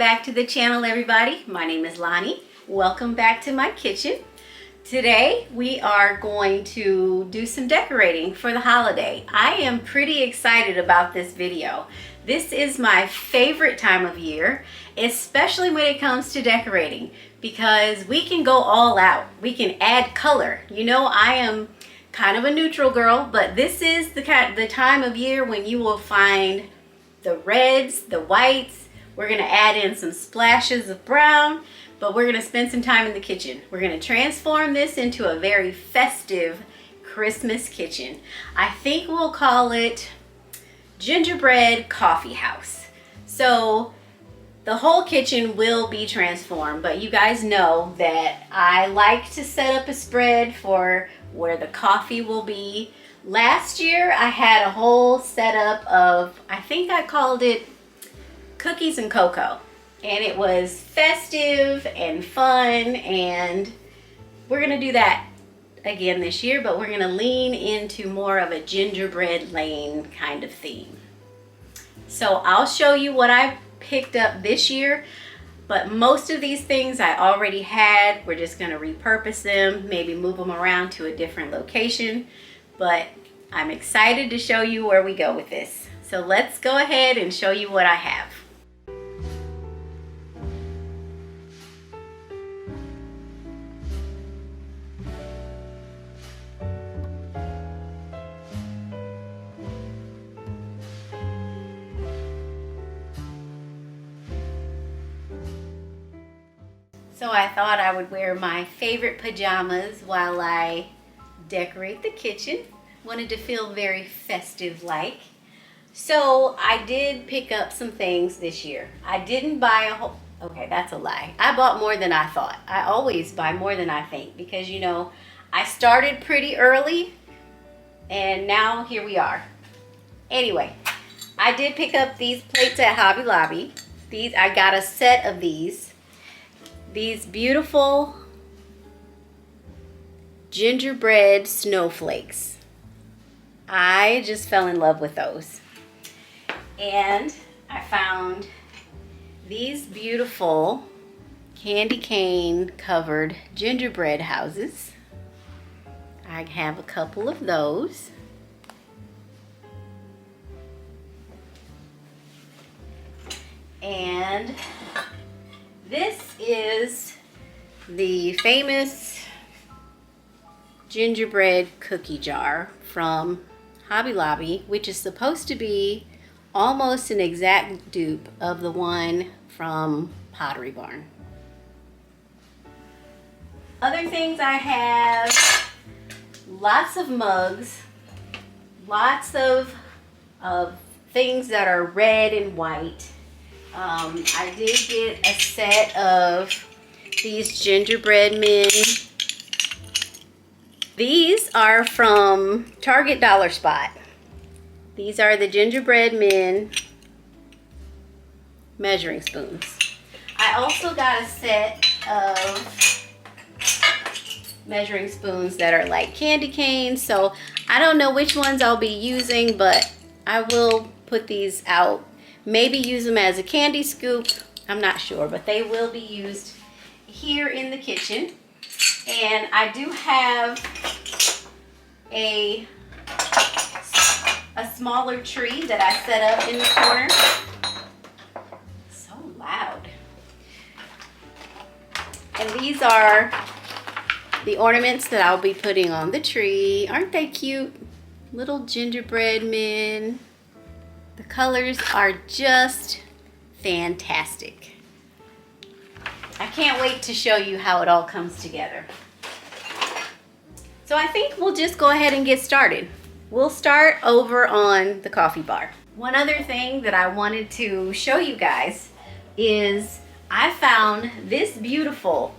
back to the channel, everybody. My name is Lonnie. Welcome back to my kitchen. Today we are going to do some decorating for the holiday. I am pretty excited about this video. This is my favorite time of year, especially when it comes to decorating, because we can go all out. We can add color. You know, I am kind of a neutral girl, but this is the time of year when you will find the reds, the whites. We're gonna add in some splashes of brown, but we're gonna spend some time in the kitchen. We're gonna transform this into a very festive Christmas kitchen. I think we'll call it Gingerbread Coffee House. So the whole kitchen will be transformed, but you guys know that I like to set up a spread for where the coffee will be. Last year I had a whole setup of, I think I called it cookies and cocoa, and it was festive and fun, and we're gonna do that again this year, but we're gonna lean into more of a gingerbread lane kind of theme. So I'll show you what I picked up this year, but most of these things I already had. We're just gonna repurpose them, maybe move them around to a different location, but I'm excited to show you where we go with this. So let's go ahead and show you what I have. So I thought I would wear my favorite pajamas while I decorate the kitchen. Wanted to feel very festive-like. So I did pick up some things this year. I didn't buy a whole, okay, that's a lie. I bought more than I thought. I always buy more than I think because, you know, I started pretty early and now here we are. Anyway, I did pick up these plates at Hobby Lobby. I got a set of these beautiful gingerbread snowflakes. I just fell in love with those. And I found these beautiful candy cane covered gingerbread houses. I have a couple of those. And this is the famous gingerbread cookie jar from Hobby Lobby, which is supposed to be almost an exact dupe of the one from Pottery Barn. Other things I have, lots of mugs, lots of things that are red and white. I did get a set of these gingerbread men. These are from Target Dollar Spot. These are the gingerbread men measuring spoons. I also got a set of measuring spoons that are like candy canes. So I don't know which ones I'll be using, but I will put these out. Maybe use them as a candy scoop. I'm not sure, but they will be used here in the kitchen. And I do have a smaller tree that I set up in the corner. So loud. And these are the ornaments that I'll be putting on the tree. Aren't they cute? Little gingerbread men. The colors are just fantastic. I can't wait to show you how it all comes together. So I think we'll just go ahead and get started. We'll start over on the coffee bar. One other thing that I wanted to show you guys is I found this beautiful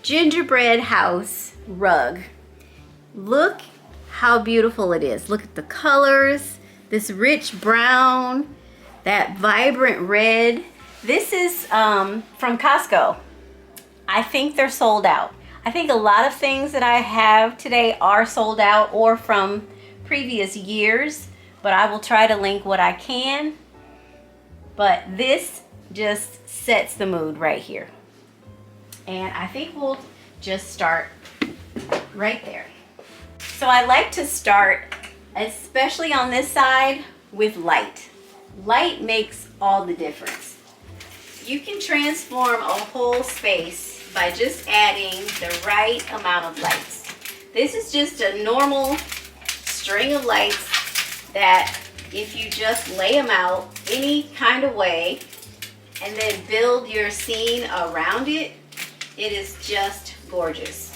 gingerbread house rug. Look how beautiful it is. Look at the colors. This rich brown, that vibrant red. This is from Costco. I think they're sold out. I think a lot of things that I have today are sold out or from previous years, but I will try to link what I can. But this just sets the mood right here. And I think we'll just start right there. So I like to start, especially on this side, with light. Light makes all the difference. You can transform a whole space by just adding the right amount of lights. This is just a normal string of lights that if you just lay them out any kind of way and then build your scene around it, it is just gorgeous.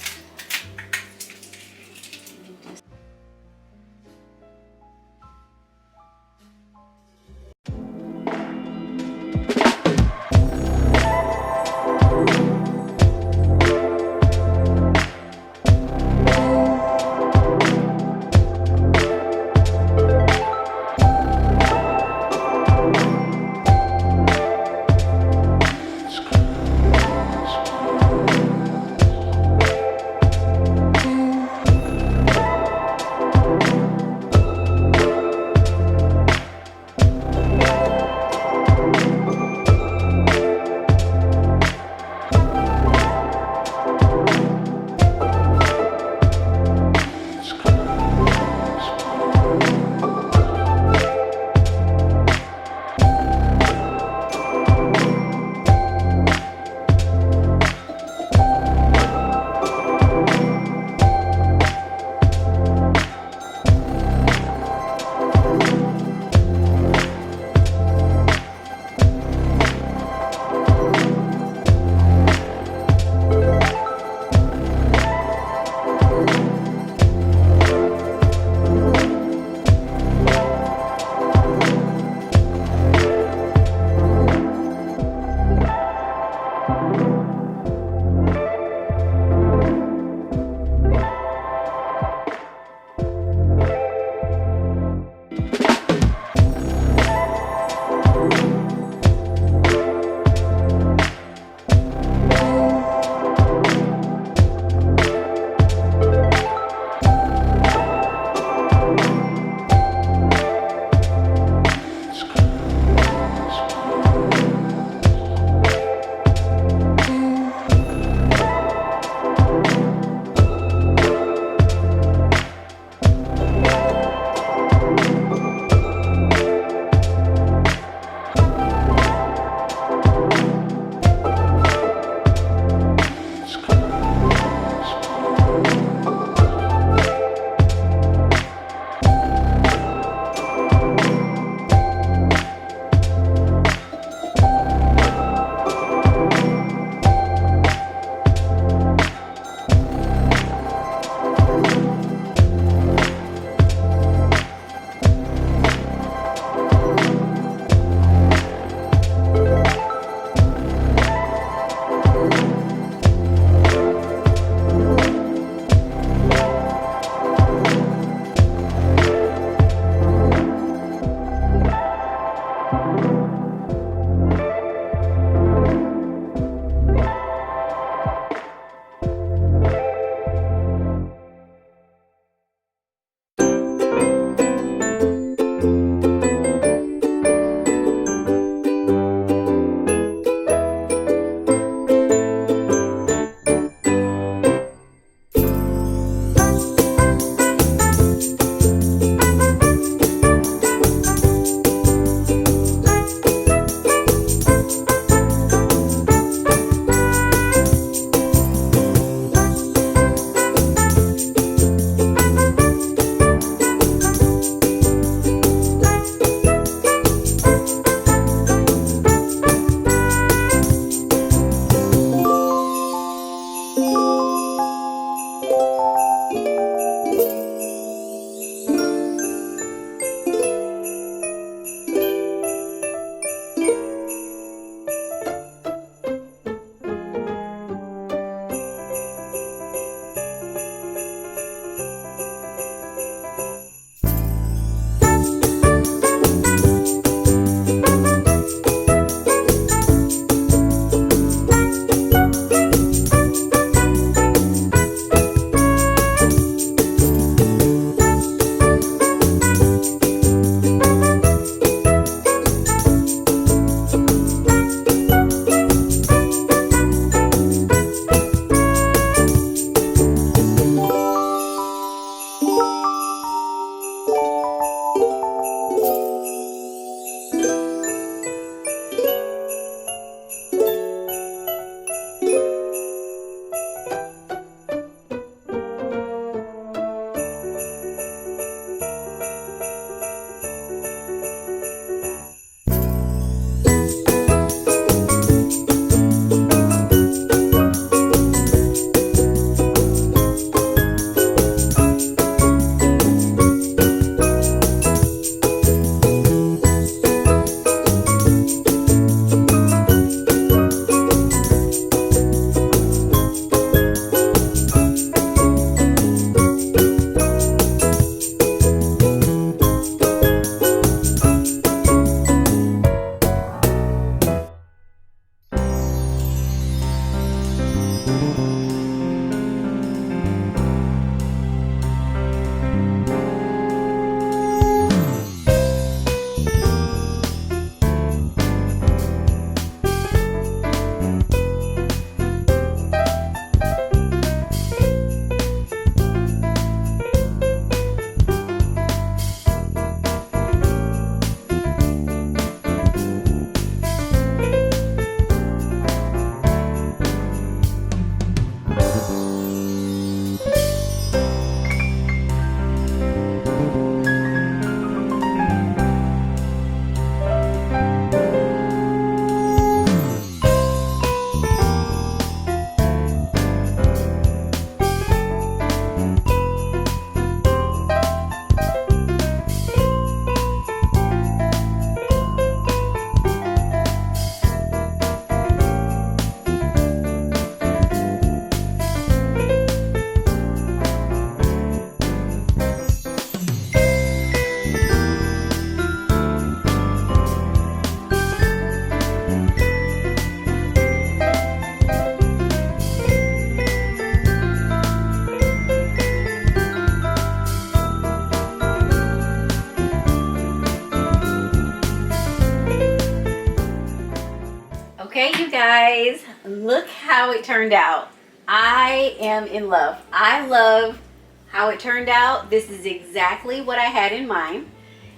guys, look how it turned out. I am in love. I love how it turned out. This is exactly what I had in mind.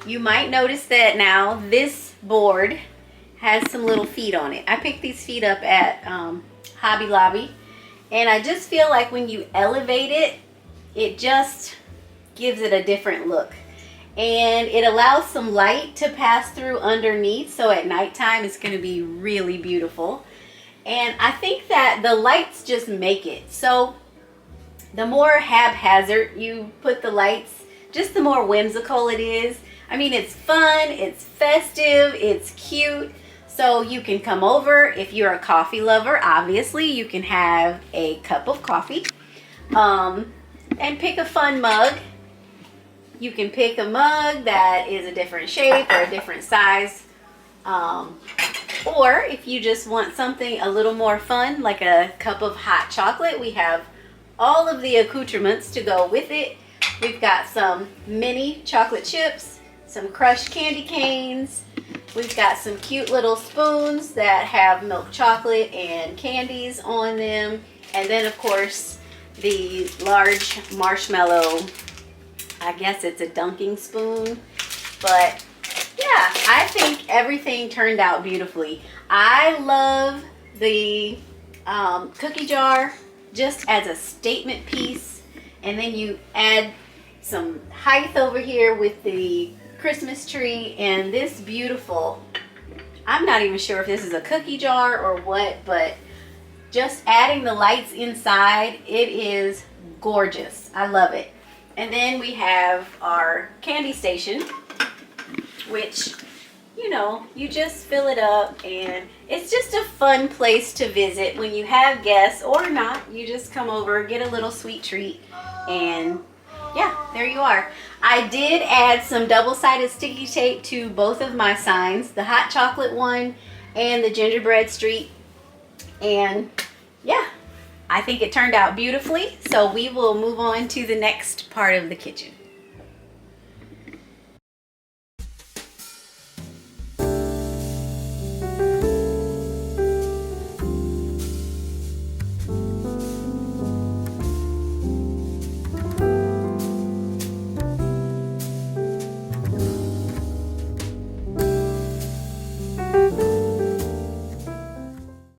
You might notice that now this board has some little feet on it. I picked these feet up at Hobby Lobby, and I just feel like when you elevate it, it just gives it a different look. And it allows some light to pass through underneath, so at nighttime it's going to be really beautiful. And I think that the lights just make it. So the more haphazard you put the lights, just the more whimsical it is. I mean, it's fun, it's festive, it's cute. So you can come over. If you're a coffee lover, obviously you can have a cup of coffee and pick a fun mug. You can pick a mug that is a different shape or a different size. Or if you just want something a little more fun, like a cup of hot chocolate, we have all of the accoutrements to go with it. We've got some mini chocolate chips, some crushed candy canes. We've got some cute little spoons that have milk chocolate and candies on them. And then of course, the large marshmallow, I guess it's a dunking spoon, but yeah, I think everything turned out beautifully. I love the cookie jar just as a statement piece, and then you add some height over here with the Christmas tree and this beautiful, I'm not even sure if this is a cookie jar or what, but just adding the lights inside, it is gorgeous. I love it. And then we have our candy station, which, you know, you just fill it up, and it's just a fun place to visit when you have guests or not. You just come over, get a little sweet treat, and yeah, there you are. I did add some double-sided sticky tape to both of my signs, the hot chocolate one and the gingerbread street, and yeah, I think it turned out beautifully. So we will move on to the next part of the kitchen.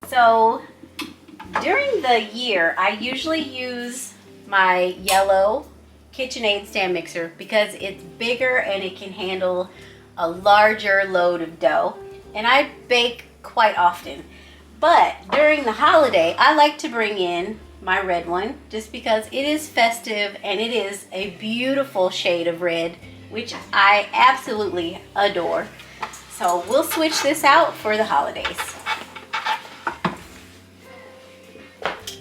So during the year, I usually use my yellow KitchenAid stand mixer because it's bigger and it can handle a larger load of dough. And I bake quite often. But during the holiday, I like to bring in my red one just because it is festive and it is a beautiful shade of red, which I absolutely adore. So we'll switch this out for the holidays.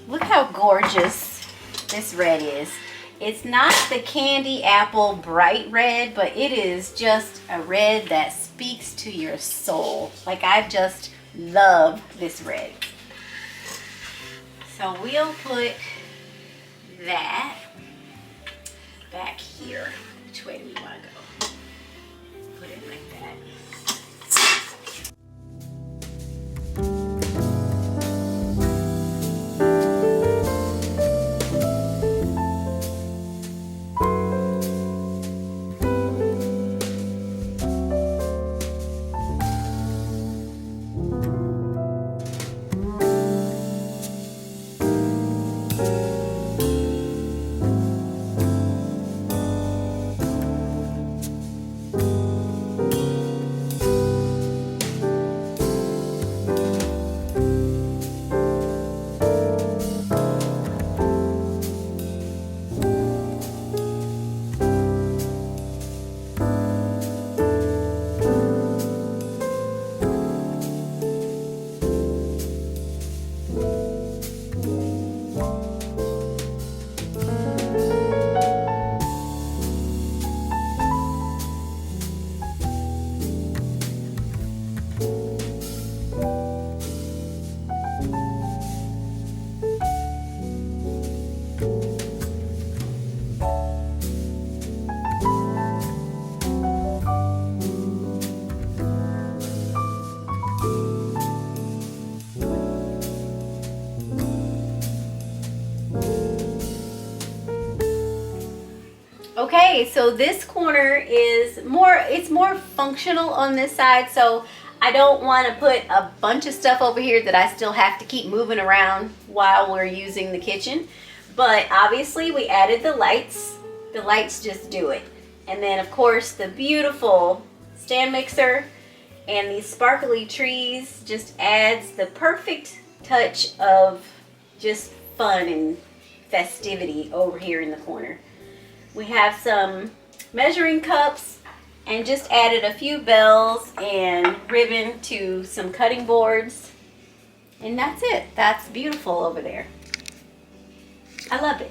Look how gorgeous this red is. It's not the candy apple bright red, but it is just a red that speaks to your soul. Like, I just love this red. So we'll put that back here. Which way do we want to go? Put it like that. Okay, so this corner is it's more functional on this side, so I don't want to put a bunch of stuff over here that I still have to keep moving around while we're using the kitchen. But obviously we added the lights. The lights just do it. And then of course the beautiful stand mixer and these sparkly trees just adds the perfect touch of just fun and festivity over here in the corner. We have some measuring cups and just added a few bells and ribbon to some cutting boards. And that's it. That's beautiful over there. I love it.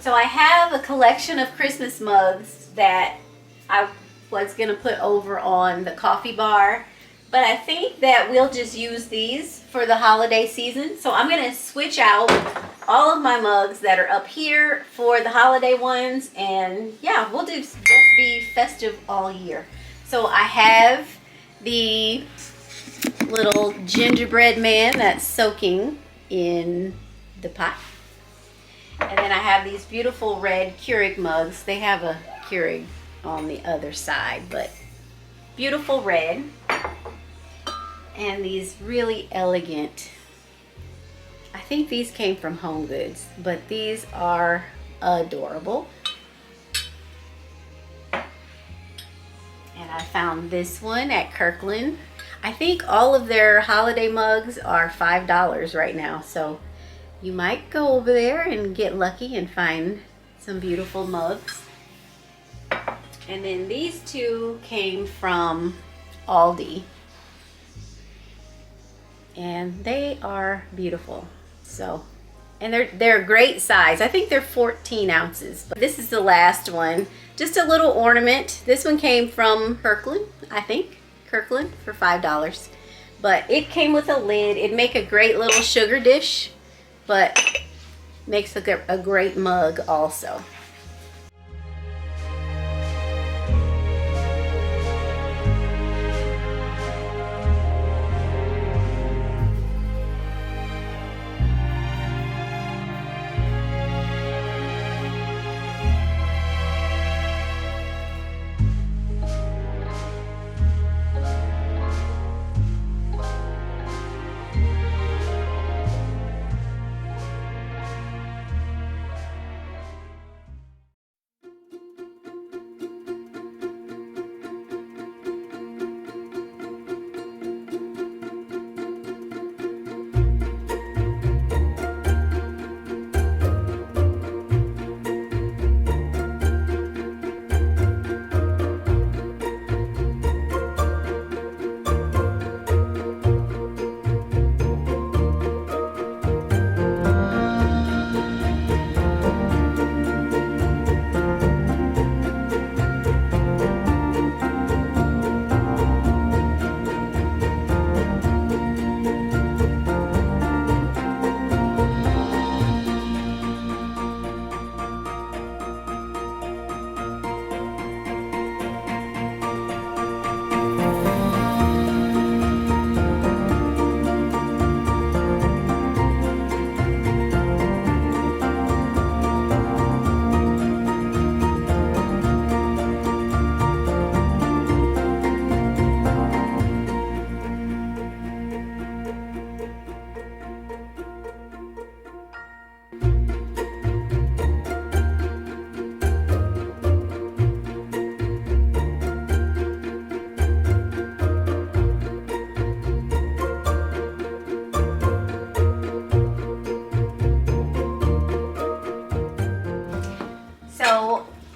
So I have a collection of Christmas mugs that I was going to put over on the coffee bar. But I think that we'll just use these for the holiday season. So I'm going to switch out all of my mugs that are up here for the holiday ones. And yeah, we'll just be festive all year. So I have the little gingerbread man that's soaking in the pot. And then I have these beautiful red Keurig mugs. They have a Keurig on the other side, but beautiful red. And these really elegant, I think these came from Home Goods, but these are adorable. And I found this one at Kirkland. I think all of their holiday mugs are $5 right now, so you might go over there and get lucky and find some beautiful mugs. And then these two came from Aldi. And they are beautiful. So, and they're a great size. I think they're 14 ounces. But this is the last one. Just a little ornament. This one came from Kirkland, I think. Kirkland for $5. But it came with a lid. It'd make a great little sugar dish, but makes a great mug also.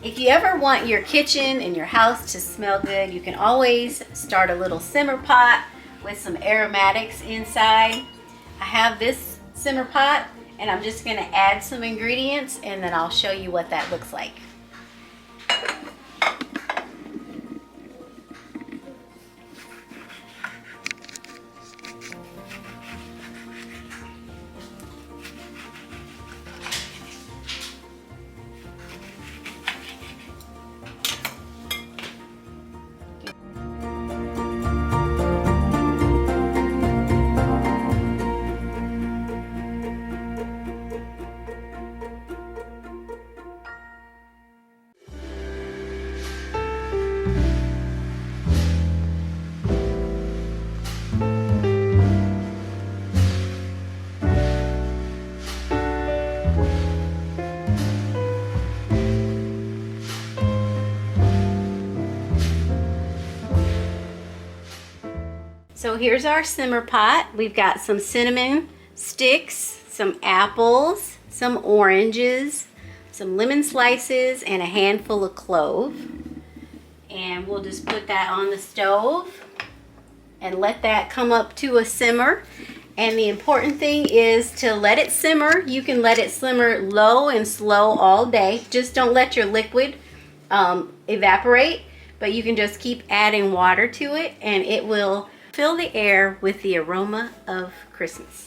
If you ever want your kitchen and your house to smell good, you can always start a little simmer pot with some aromatics inside. I have this simmer pot and I'm just going to add some ingredients and then I'll show you what that looks like. So here's our simmer pot. We've got some cinnamon sticks, some apples, some oranges, some lemon slices, and a handful of clove. And we'll just put that on the stove and let that come up to a simmer. And the important thing is to let it simmer. You can let it simmer low and slow all day. Just don't let your liquid evaporate, but you can just keep adding water to it and it will fill the air with the aroma of Christmas.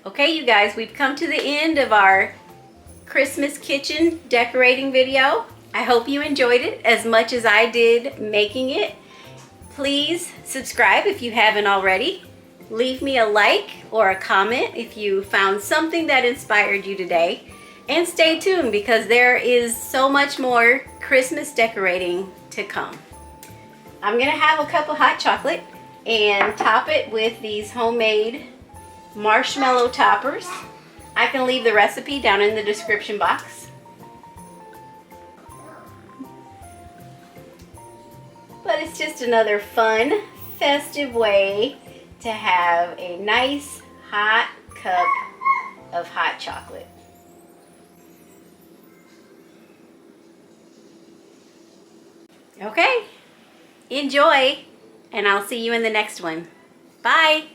Okay, you guys, we've come to the end of our Christmas kitchen decorating video. I hope you enjoyed it as much as I did making it. Please subscribe if you haven't already. Leave me a like or a comment if you found something that inspired you today. And stay tuned because there is so much more Christmas decorating to come. I'm gonna have a cup of hot chocolate and top it with these homemade marshmallow toppers. I can leave the recipe down in the description box. But it's just another fun, festive way to have a nice hot cup of hot chocolate. Okay, enjoy, and I'll see you in the next one. Bye.